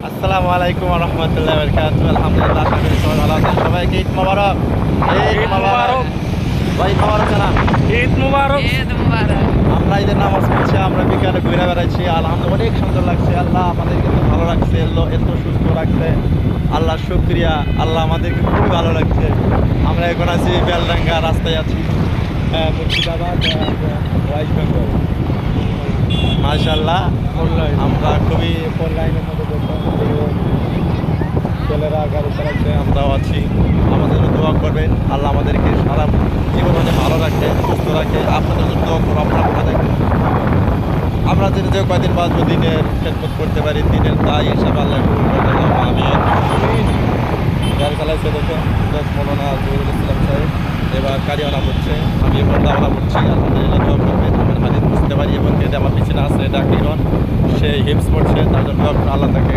আসসালামু আলাইকুম ওয়া রাহমাতুল্লাহি ওয়া বারাকাতুহু। আলহামদুলিল্লাহ, আশা করি সবাই ভালো আছেন। সবাইকে ঈদ মোবারক। ঈদ মোবারক ভাই, মোবারক না? ঈদ মুবারক। ঈদ মুবারক। আমরা ঈদের নামাজ পড়ছি, আমরা বিকালে ঘুরে বেড়াচ্ছি। আলহামদুলিল্লাহ, অনেক সুন্দর লাগছে। আল্লাহ আমাদেরকে খুব ভালো লাগছে, এত সুস্থ রাখছে। আল্লাহ শুকরিয়া। আল্লাহ আমাদেরকে খুবই ভালো লাগছে। আমরা এখন আছি বেলডাঙ্গা রাস্তায় আছি, মুর্শিদাবাদ, ওয়েস্ট বেঙ্গল। মাশাআল্লাহ, আমরা খুবই ফোর লাইনের মধ্যে দেখলাম ছেলেরা গাড়ি চালাচ্ছে, আমরাও আছি। আমাদের জন্য দোয়া করবেন, আল্লাহ আমাদেরকে সারা জীবন মানে ভালো রাখে, সুস্থ রাখে। আপনাদের জন্য দোয়া করবো, আপনারা ভালো থাকবেন। আমরা যে কয়দিন বাঁচবো, দিনের খেদমত করতে পারি, দিনের দায় হিসাবে আল্লাহ কবুল করে নিলাম। আমি গাড়ি চালাইছে দেখেন মৌলানা জহিরুল ইসলাম সাহেব, এবার কারিয়ানা হচ্ছে, আমি এবার দাওয়ানা করছি। আলহামদুলিল্লাহ, দোয়া করবেন। আমার হাদিস বুঝতে পারি এবং এটা আমার পিছনে আছে, এটা কিরণ, সে হিপস পড়ছে, তার জন্য আল্লাহ তাকে